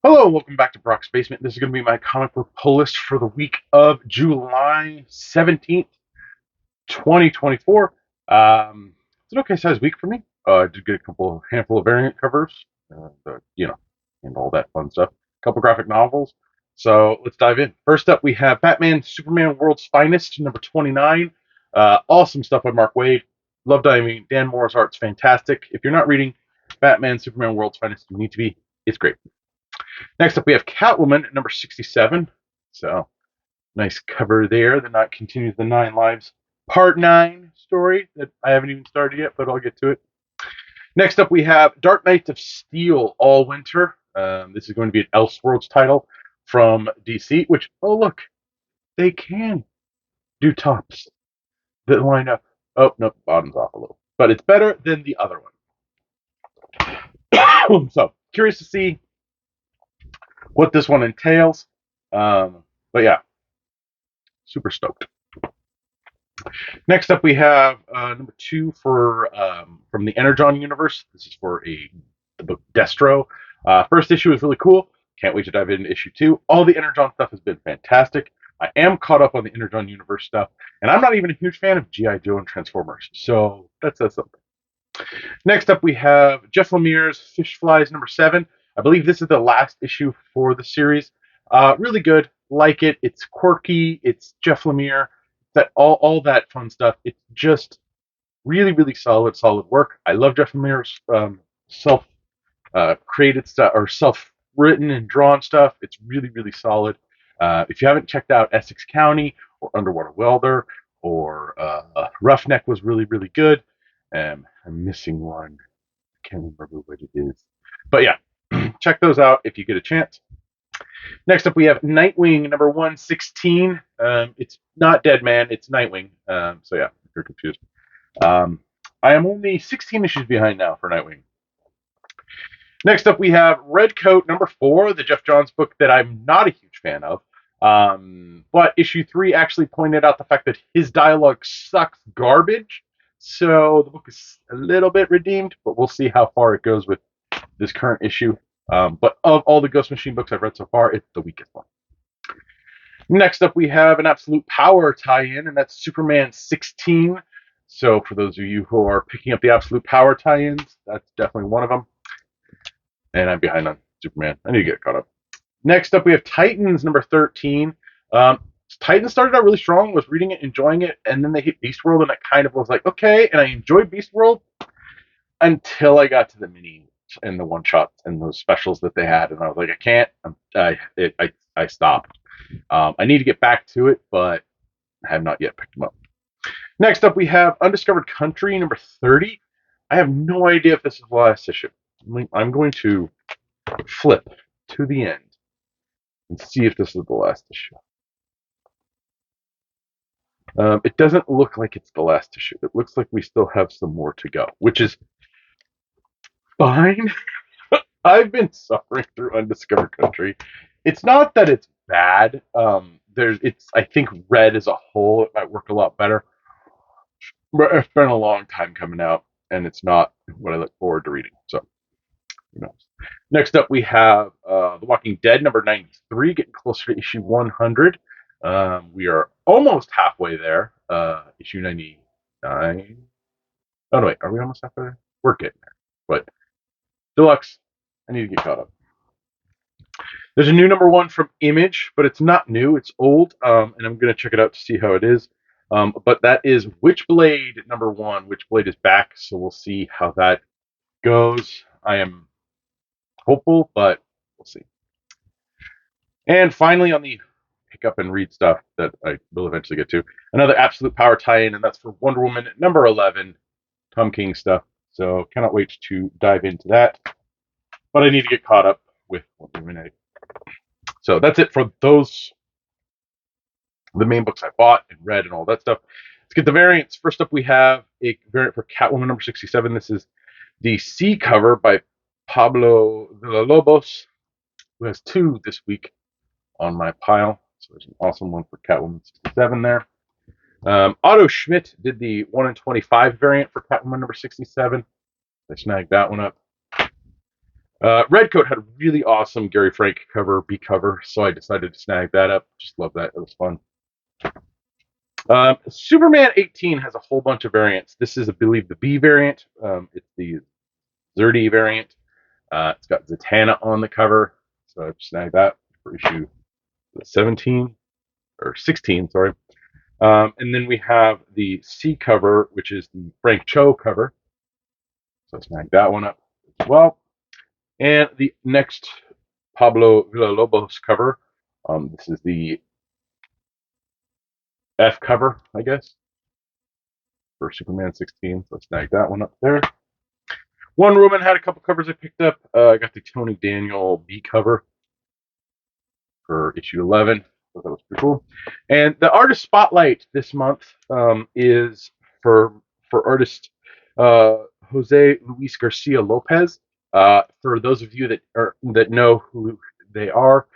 Hello, welcome back to Brock's Basement. This is going to be my comic book pull list for the week of July 17th, 2024. It's an okay sized week for me. I did get a handful of variant covers, and all that fun stuff. A couple graphic novels. So let's dive in. First up, we have Batman Superman World's Finest, number 29. Awesome stuff by Mark Waid. Love diving. Dan Moore's art's fantastic. If you're not reading Batman Superman World's Finest, you need to be. It's great. Next up, we have Catwoman at number 67. So, nice cover there. The Night continues the Nine Lives Part 9 story that I haven't even started yet, but I'll get to it. Next up, we have Dark Knights of Steel All Winter. This is going to be an Elseworlds title from DC, which, oh, look, they can do tops that line up. Oh, no, bottom's off a little. But it's better than the other one. So, curious to see what this one entails. But yeah, super stoked. Next up, we have number 2 for from the Energon universe. This is for the book Destro. First issue is really cool. Can't wait to dive into issue 2. All the Energon stuff has been fantastic. I am caught up on the Energon universe stuff, and I'm not even a huge fan of G.I. Joe and Transformers, so that says something. Next up, we have Jeff Lemire's Fish Flies number 7. I believe this is the last issue for the series. Really good. Like it. It's quirky. It's Jeff Lemire. That all that fun stuff. It's just really, really solid work. I love Jeff Lemire's self created stuff or self-written and drawn stuff. It's really, really solid. If you haven't checked out Essex County or Underwater Welder or Roughneck was really, really good. I'm missing one. I can't remember what it is. But yeah, check those out if you get a chance. Next up, we have Nightwing number 116. It's not Deadman, it's Nightwing. So yeah, if you're confused. I am only 16 issues behind now for Nightwing. Next up, we have Redcoat number 4, the Jeff Johns book that I'm not a huge fan of. But issue 3 actually pointed out the fact that his dialogue sucks garbage. So the book is a little bit redeemed, but we'll see how far it goes with this current issue. But of all the Ghost Machine books I've read so far, it's the weakest one. Next up, we have an Absolute Power tie-in, and that's Superman 16. So for those of you who are picking up the Absolute Power tie-ins, that's definitely one of them. And I'm behind on Superman. I need to get caught up. Next up, we have Titans number 13. Titans started out really strong, was reading it, enjoying it, and then they hit Beast World, and I kind of was like, okay, and I enjoyed Beast World until I got to the mini and the one shots and those specials that they had, and I was like, I can't. I stopped. I need to get back to it, but I have not yet picked them up. Next up, we have Undiscovered Country number 30. I have no idea if this is the last issue. I'm going to flip to the end and see if this is the last issue. It doesn't look like it's the last issue. It looks like we still have some more to go, which is fine. I've been suffering through Undiscovered Country. It's not that it's bad. I think Red as a whole, it might work a lot better. But it's been a long time coming out, and it's not what I look forward to reading. So, who knows? Next up, we have The Walking Dead number 93, getting closer to issue 100. We are almost halfway there. Issue 99. Oh, no, wait. Are we almost halfway there? We're getting there. But Deluxe, I need to get caught up. There's a new number 1 from Image, but it's not new. It's old, and I'm going to check it out to see how it is. But that is Witchblade number 1. Witchblade is back, so we'll see how that goes. I am hopeful, but we'll see. And finally, on the pick up and read stuff that I will eventually get to, another Absolute Power tie-in, and that's for Wonder Woman number 11, Tom King stuff. So cannot wait to dive into that. But I need to get caught up with Wonder Woman 8. So that's it for those, the main books I bought and read and all that stuff. Let's get the variants. First up, we have a variant for Catwoman number 67. This is the C cover by Pablo Villalobos, who has 2 this week on my pile. So there's an awesome one for Catwoman 67 there. Otto Schmidt did the 1 in 25 variant for Catwoman number 67. I snagged that one up. Redcoat had a really awesome Gary Frank cover, B cover, so I decided to snag that up. Just love that. It was fun. Superman 18 has a whole bunch of variants. This is, I believe, the B variant. It's the Zerdy variant. It's got Zatanna on the cover, so I snagged that for issue 17 or 16, sorry. And then we have the C cover, which is the Frank Cho cover. So I snagged that one up as well. And the next Pablo Villalobos cover. This is the F cover, I guess, for Superman 16. So I snagged that one up there. Wonder Woman had a couple covers I picked up. I got the Tony Daniel B cover for issue 11. So that was pretty cool. And the artist spotlight this month is for artist Jose Luis Garcia Lopez. For those of you that know who they are,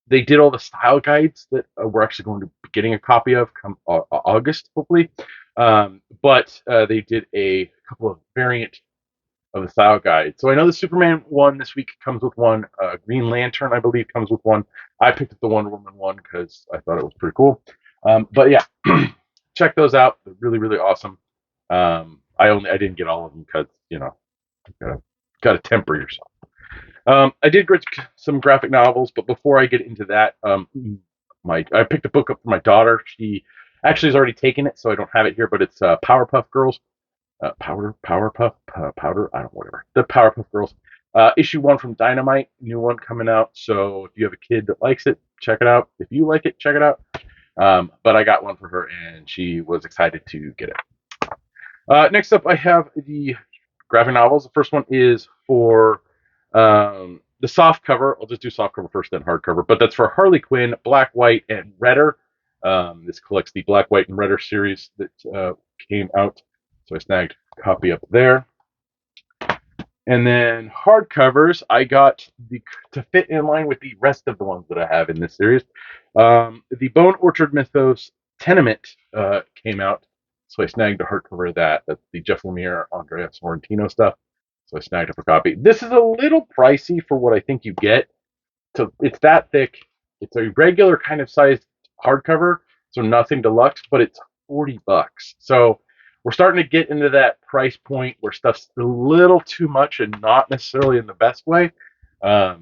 they did all the style guides that we're actually going to be getting a copy of come August, hopefully. But they did a couple of variant of the style guide. So I know the Superman one this week comes with one. Green Lantern, I believe, comes with one. I picked up the Wonder Woman one because I thought it was pretty cool. But yeah, check those out. They're really, really awesome. I didn't get all of them because gotta temper yourself. I did get some graphic novels, but before I get into that, I picked a book up for my daughter. She actually has already taken it, so I don't have it here. But it's Powerpuff Girls. Powerpuff, Powder, I don't know, whatever. The Powerpuff Girls. Issue 1 from Dynamite, new one coming out. So if you have a kid that likes it, check it out. If you like it, check it out. But I got one for her, and she was excited to get it. Next up, I have the graphic novels. The first one is for the soft cover. I'll just do soft cover first, then hardcover. But that's for Harley Quinn, Black, White, and Redder. This collects the Black, White, and Redder series that came out. So I snagged a copy up there. And then hardcovers, I got to fit in line with the rest of the ones that I have in this series. The Bone Orchard Mythos Tenement came out, so I snagged a hardcover of that. That's the Jeff Lemire, Andrea Sorrentino stuff. So I snagged up a copy. This is a little pricey for what I think you get. So it's that thick. It's a regular kind of sized hardcover, so nothing deluxe, but it's $40. So we're starting to get into that price point where stuff's a little too much and not necessarily in the best way. But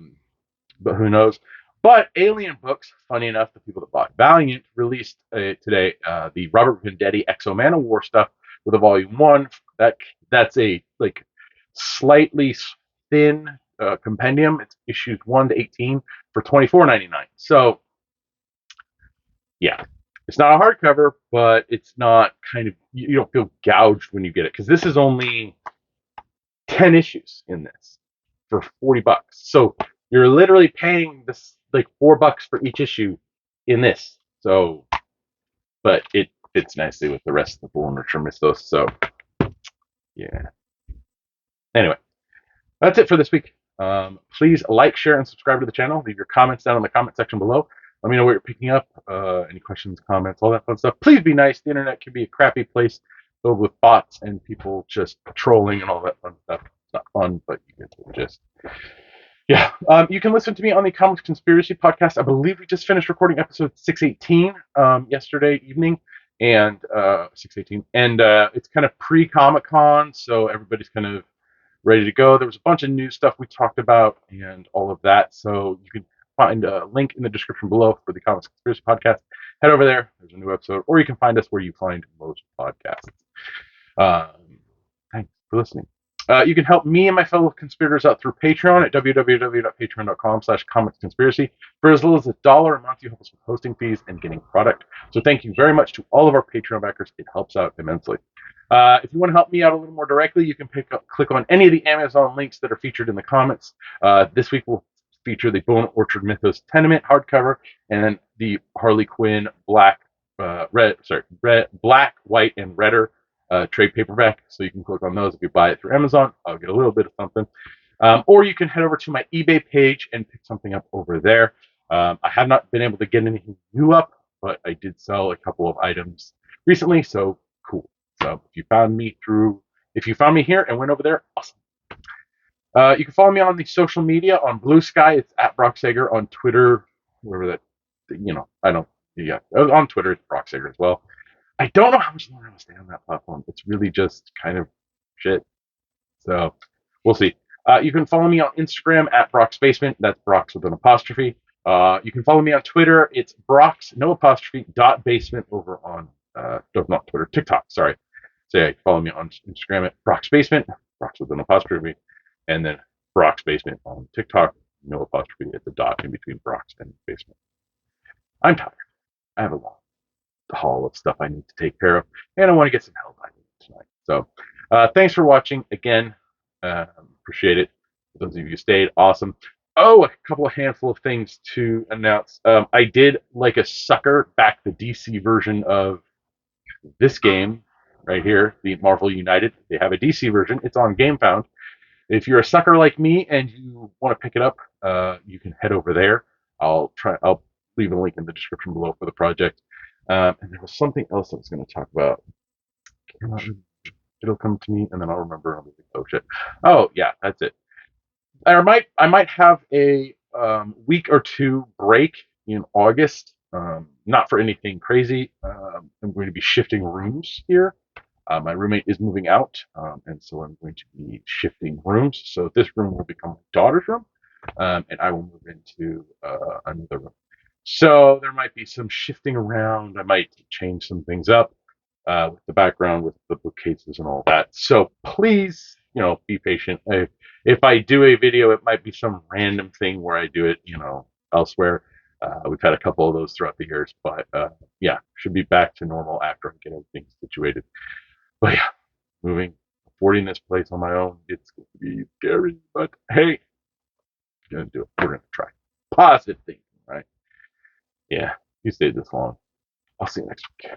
who knows? But Alien Books, funny enough, the people that bought Valiant released today the Robert Venditti Exo Man of War stuff with a volume 1. That's a slightly thin compendium. It's issues 1 to 18 for $24.99. So yeah, it's not a hardcover, but it's not you don't feel gouged when you get it because this is only 10 issues in this for $40. So you're literally paying this like $4 for each issue in this. So, but it fits nicely with the rest of the Bone Orchard Mythos. So yeah. Anyway, that's it for this week. Please like, share, and subscribe to the channel. Leave your comments down in the comment section below. Let me know what you're picking up. Any questions, comments, all that fun stuff. Please be nice. The internet can be a crappy place filled with bots and people just trolling and all that fun stuff. It's not fun, but you get the gist. Yeah. You can listen to me on the Comics Conspiracy podcast. I believe we just finished recording episode 618 yesterday evening, and 618, and it's kind of pre-Comic-Con, so everybody's kind of ready to go. There was a bunch of new stuff we talked about and all of that. So you can find a link in the description below for the Comics Conspiracy Podcast. Head over there. There's a new episode. Or you can find us where you find most podcasts. Thanks for listening. You can help me and my fellow conspirators out through Patreon at www.patreon.com/comicsconspiracy. For as little as $1 a month, you help us with hosting fees and getting product. So thank you very much to all of our Patreon backers. It helps out immensely. If you want to help me out a little more directly, you can click on any of the Amazon links that are featured in the comments. This week we'll feature the Bone Orchard Mythos Tenement hardcover and then the Harley Quinn Black, White, and Redder trade paperback. So you can click on those if you buy it through Amazon. I'll get a little bit of something. Or you can head over to my eBay page and pick something up over there. I have not been able to get anything new up, but I did sell a couple of items recently, so cool. So if you found me here and went over there, awesome. You can follow me on the social media on Bluesky. It's at brocksager on Twitter, wherever that, I don't, yeah, on Twitter, it's brocksager as well. I don't know how much longer I'm going to stay on that platform. It's really just kind of shit. So we'll see. You can follow me on Instagram at brocks.basement. That's brocks with an apostrophe. You can follow me on Twitter. It's brocks, no apostrophe, .basement over on, not Twitter, TikTok, sorry. So yeah, you can follow me on Instagram at brocks.basement, brocks with an apostrophe, and then brocks.basement on TikTok, no apostrophe at the dot in between brocks and basement. I'm tired. I have a long haul of stuff I need to take care of, and I want to get some help tonight. So thanks for watching again. Appreciate it. For those of you who stayed, awesome. Oh, a couple of handful of things to announce. I did, like a sucker, back the DC version of this game right here, the Marvel United. They have a DC version. It's on Gamefound. If you're a sucker like me and you want to pick it up, you can head over there. I'll leave a link in the description below for the project. And there was something else I was going to talk about. It'll come to me, and then I'll remember. And I'll think, oh shit! Oh yeah, that's it. I might have a week or two break in August. Not for anything crazy. I'm going to be shifting rooms here. My roommate is moving out, and so I'm going to be shifting rooms. So this room will become my daughter's room, and I will move into another room. So there might be some shifting around. I might change some things up with the background, with the bookcases and all that. So please, be patient. If I do a video, it might be some random thing where I do it, elsewhere. We've had a couple of those throughout the years, but yeah, should be back to normal after I get everything situated. But yeah, affording this place on my own, it's going to be scary, but hey, we're going to do it. We're going to try. Positive thinking, right? Yeah, you stayed this long. I'll see you next week.